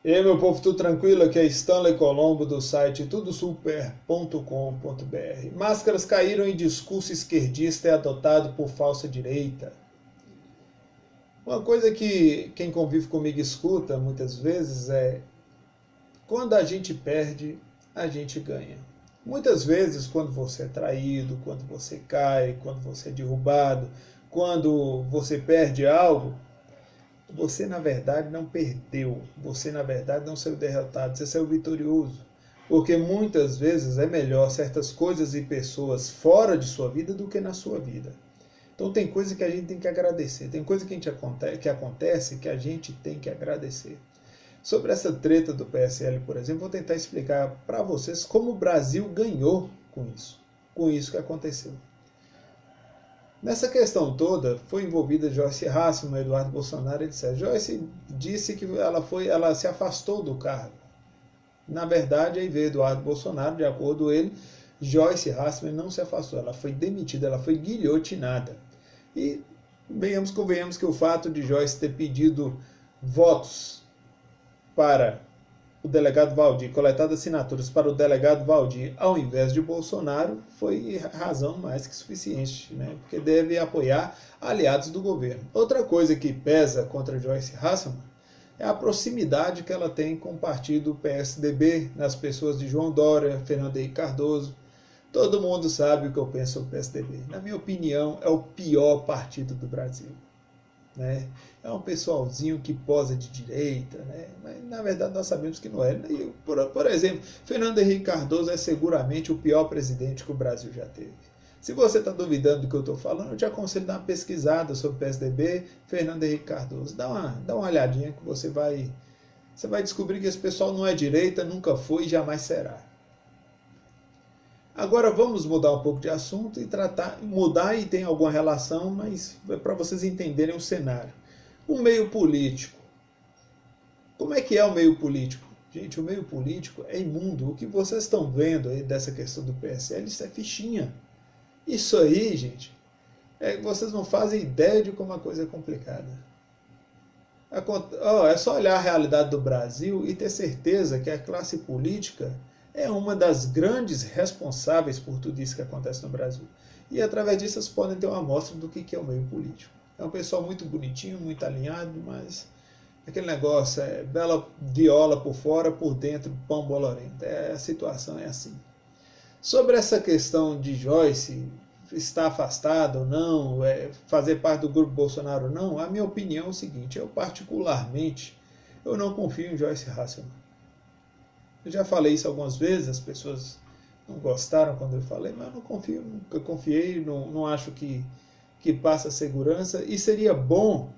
E aí, meu povo, tudo tranquilo? Aqui é Stanley Colombo do site tudosuper.com.br. Máscaras caíram em discurso esquerdista é adotado por falsa direita. Uma coisa que quem convive comigo escuta muitas vezes é: quando a gente perde, a gente ganha. Muitas vezes, quando você é traído, quando você cai, quando você é derrubado, quando você perde algo, você na verdade não perdeu, você na verdade não saiu derrotado, você saiu vitorioso. Porque muitas vezes é melhor certas coisas e pessoas fora de sua vida do que na sua vida. Então tem coisa que a gente tem que agradecer, tem coisa que acontece que a gente tem que agradecer. Sobre essa treta do PSL, por exemplo, vou tentar explicar para vocês como o Brasil ganhou com isso que aconteceu. Nessa questão toda, foi envolvida Joyce Hasselmann, Eduardo Bolsonaro, etc. Joyce disse que ela se afastou do cargo. Na verdade, aí veio Eduardo Bolsonaro, de acordo com ele, Joyce Hasselmann não se afastou, ela foi demitida, ela foi guilhotinada. E convenhamos que o fato de Joyce ter pedido votos para o delegado Valdir, coletado assinaturas para o delegado Valdir ao invés de Bolsonaro, foi razão mais que suficiente, né? Porque deve apoiar aliados do governo. Outra coisa que pesa contra Joyce Hasselmann é a proximidade que ela tem com o partido PSDB, nas pessoas de João Dória, Fernando Henrique Cardoso. Todo mundo sabe o que eu penso sobre o PSDB. Na minha opinião, é o pior partido do Brasil. Né? É um pessoalzinho que posa de direita, né? Mas na verdade nós sabemos que não é. Por exemplo, Fernando Henrique Cardoso é seguramente o pior presidente que o Brasil já teve. Se você está duvidando do que eu estou falando, eu te aconselho a dar uma pesquisada sobre o PSDB, Fernando Henrique Cardoso. Dá uma olhadinha que você vai descobrir que esse pessoal não é direita, nunca foi e jamais será. Agora vamos mudar um pouco de assunto e mudar e tem alguma relação, mas é para vocês entenderem o cenário. O meio político. Como é que é o meio político? Gente, o meio político é imundo. O que vocês estão vendo aí dessa questão do PSL, isso é fichinha. Isso aí, gente, vocês não fazem ideia de como a coisa é complicada. É só olhar a realidade do Brasil e ter certeza que a classe política é uma das grandes responsáveis por tudo isso que acontece no Brasil. E através disso vocês podem ter uma amostra do que é o meio político. É um pessoal muito bonitinho, muito alinhado, mas aquele negócio é bela viola por fora, por dentro pão bolorento. A situação é assim. Sobre essa questão de Joyce estar afastada ou não, fazer parte do grupo Bolsonaro ou não, a minha opinião é o seguinte: eu particularmente não confio em Joyce Hasselmann. Eu já falei isso algumas vezes, as pessoas não gostaram quando eu falei, mas eu não confio, nunca confiei, não acho que passa segurança, e seria bom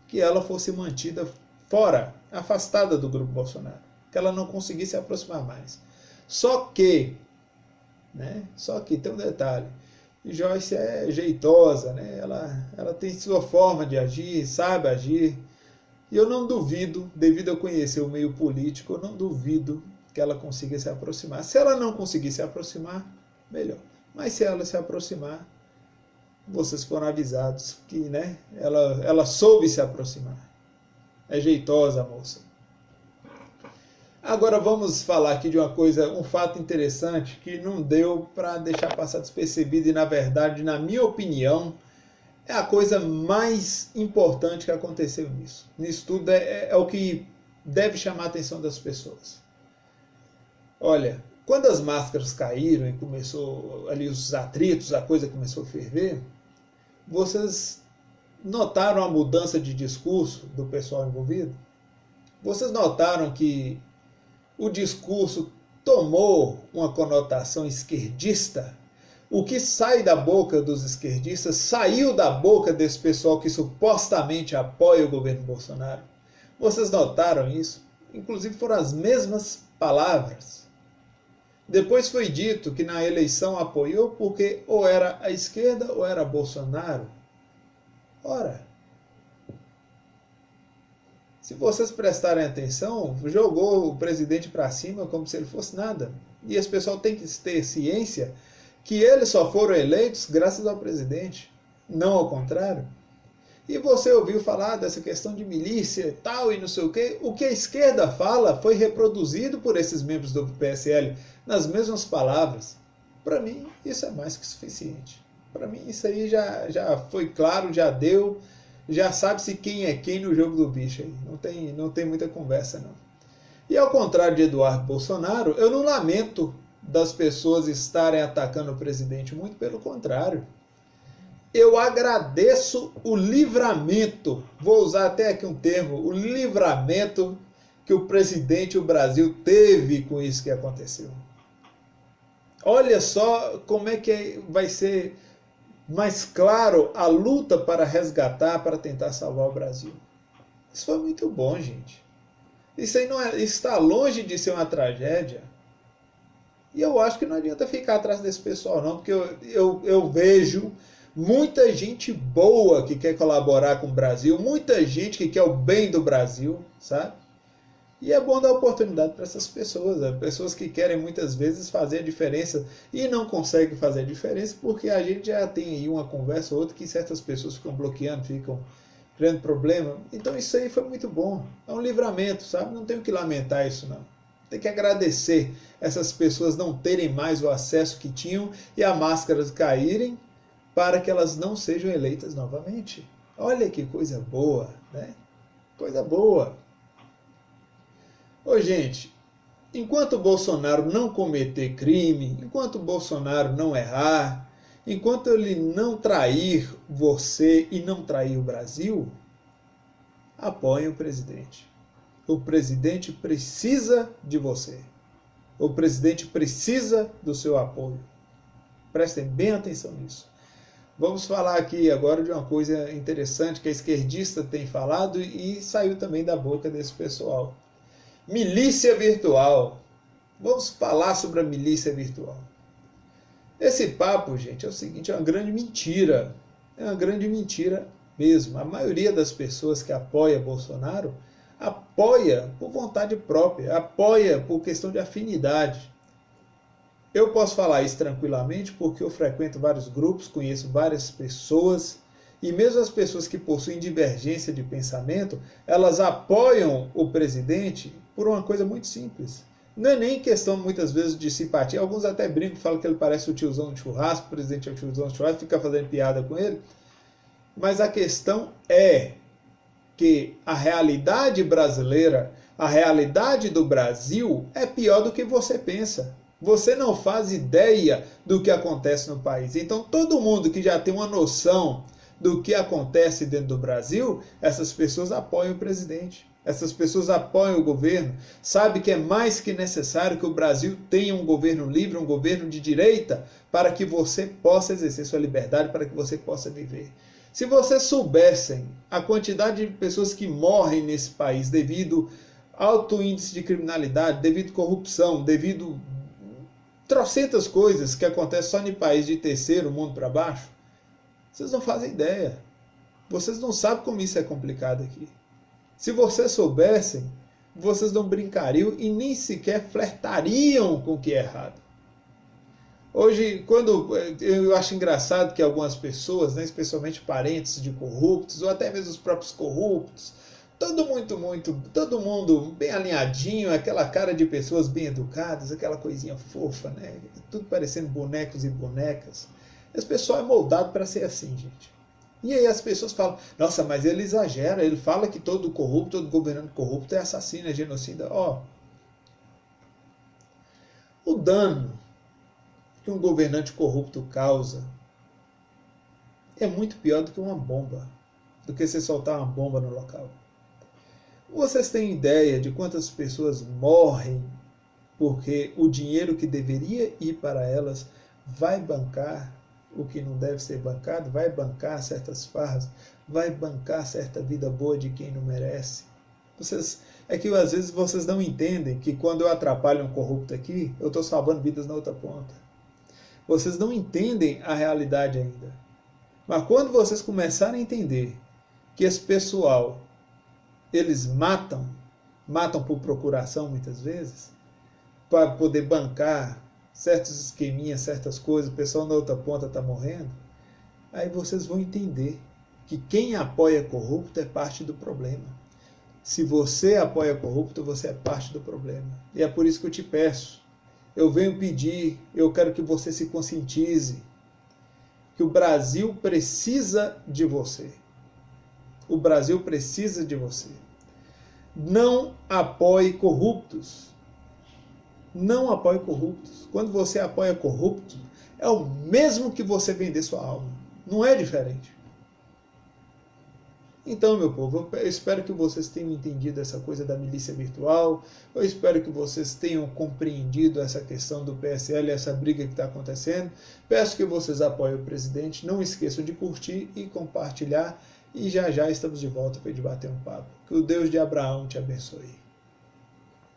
que ela fosse mantida fora, afastada do grupo Bolsonaro, que ela não conseguisse se aproximar mais. Só que tem um detalhe: Joyce é jeitosa, né? Ela tem sua forma de agir, sabe agir. E eu não duvido, devido a conhecer o meio político, eu não duvido que ela consiga se aproximar. Se ela não conseguir se aproximar, melhor. Mas se ela se aproximar, vocês foram avisados que, né, ela soube se aproximar. É jeitosa a moça. Agora vamos falar aqui de um fato interessante que não deu para deixar passar despercebido e, na verdade, na minha opinião, é a coisa mais importante que aconteceu nisso. Nisso tudo é o que deve chamar a atenção das pessoas. Olha, quando as máscaras caíram e começou ali os atritos, a coisa começou a ferver, vocês notaram a mudança de discurso do pessoal envolvido? Vocês notaram que o discurso tomou uma conotação esquerdista? O que sai da boca dos esquerdistas saiu da boca desse pessoal que supostamente apoia o governo Bolsonaro. Vocês notaram isso? Inclusive foram as mesmas palavras. Depois foi dito que na eleição apoiou porque ou era a esquerda ou era Bolsonaro. Ora, se vocês prestarem atenção, jogou o presidente para cima como se ele fosse nada. E esse pessoal tem que ter ciência que eles só foram eleitos graças ao presidente, não ao contrário. E você ouviu falar dessa questão de milícia e tal, e não sei o quê. O que a esquerda fala foi reproduzido por esses membros do PSL nas mesmas palavras. Para mim, isso é mais que suficiente. Para mim, isso aí já foi claro, já deu, já sabe-se quem é quem no jogo do bicho aí. Não tem muita conversa, não. E ao contrário de Eduardo Bolsonaro, eu não lamento das pessoas estarem atacando o presidente, muito pelo contrário. Eu agradeço o livramento, vou usar até aqui um termo, o livramento que o presidente e o Brasil teve com isso que aconteceu. Olha só como é que vai ser mais claro a luta para resgatar, para tentar salvar o Brasil. Isso foi muito bom, gente. Isso aí está longe de ser uma tragédia. E eu acho que não adianta ficar atrás desse pessoal não, porque eu vejo muita gente boa que quer colaborar com o Brasil, muita gente que quer o bem do Brasil, sabe? E é bom dar oportunidade para essas pessoas, pessoas que querem muitas vezes fazer a diferença e não conseguem fazer a diferença porque a gente já tem aí uma conversa ou outra que certas pessoas ficam bloqueando, ficam criando problema. Então isso aí foi muito bom, é um livramento, sabe? Não tem o que lamentar isso não. Tem que agradecer essas pessoas não terem mais o acesso que tinham e as máscaras caírem para que elas não sejam eleitas novamente. Olha que coisa boa, né? Coisa boa. Ô gente, enquanto o Bolsonaro não cometer crime, enquanto o Bolsonaro não errar, enquanto ele não trair você e não trair o Brasil, apoie o presidente. O presidente precisa de você. O presidente precisa do seu apoio. Prestem bem atenção nisso. Vamos falar aqui agora de uma coisa interessante que a esquerdista tem falado e saiu também da boca desse pessoal. Milícia virtual. Vamos falar sobre a milícia virtual. Esse papo, gente, é o seguinte, é uma grande mentira. É uma grande mentira mesmo. A maioria das pessoas que apoia Bolsonaro apoia por vontade própria, apoia por questão de afinidade. Eu posso falar isso tranquilamente porque eu frequento vários grupos, conheço várias pessoas e mesmo as pessoas que possuem divergência de pensamento, elas apoiam o presidente por uma coisa muito simples. Não é nem questão muitas vezes de simpatia, alguns até brincam, falam que ele parece o tiozão de churrasco, o presidente é o tiozão de churrasco, fica fazendo piada com ele, mas a questão é que a realidade brasileira, a realidade do Brasil é pior do que você pensa. Você não faz ideia do que acontece no país. Então, todo mundo que já tem uma noção do que acontece dentro do Brasil, essas pessoas apoiam o presidente. Essas pessoas apoiam o governo. Sabe que é mais que necessário que o Brasil tenha um governo livre, um governo de direita, para que você possa exercer sua liberdade, para que você possa viver. Se vocês soubessem a quantidade de pessoas que morrem nesse país devido ao alto índice de criminalidade, devido à corrupção, devido trocentas coisas que acontecem só em país de terceiro mundo para baixo, vocês não fazem ideia. Vocês não sabem como isso é complicado aqui. Se vocês soubessem, vocês não brincariam e nem sequer flertariam com o que é errado. Hoje, quando eu acho engraçado que algumas pessoas, né, especialmente parentes de corruptos, ou até mesmo os próprios corruptos, todo mundo bem alinhadinho, aquela cara de pessoas bem educadas, aquela coisinha fofa, né? Tudo parecendo bonecos e bonecas. Esse pessoal é moldado para ser assim, gente. E aí as pessoas falam, nossa, mas ele exagera, ele fala que todo corrupto, todo governante corrupto é assassino, é genocida. Ó, o dano que um governante corrupto causa é muito pior do que uma bomba, do que você soltar uma bomba no local. Vocês têm ideia de quantas pessoas morrem porque o dinheiro que deveria ir para elas vai bancar o que não deve ser bancado, vai bancar certas farras, vai bancar certa vida boa de quem não merece? É que às vezes vocês não entendem que quando eu atrapalho um corrupto aqui, eu estou salvando vidas na outra ponta. Vocês não entendem a realidade ainda. Mas quando vocês começarem a entender que esse pessoal, eles matam por procuração muitas vezes, para poder bancar certos esqueminhas, certas coisas, o pessoal na outra ponta está morrendo, aí vocês vão entender que quem apoia corrupto é parte do problema. Se você apoia corrupto, você é parte do problema. E é por isso que eu te peço, eu venho pedir, eu quero que você se conscientize, que o Brasil precisa de você. O Brasil precisa de você. Não apoie corruptos. Não apoie corruptos. Quando você apoia corrupto, é o mesmo que você vender sua alma. Não é diferente. Então, meu povo, eu espero que vocês tenham entendido essa coisa da milícia virtual. Eu espero que vocês tenham compreendido essa questão do PSL, essa briga que está acontecendo. Peço que vocês apoiem o presidente. Não esqueçam de curtir e compartilhar. E já já estamos de volta para debater um papo. Que o Deus de Abraão te abençoe.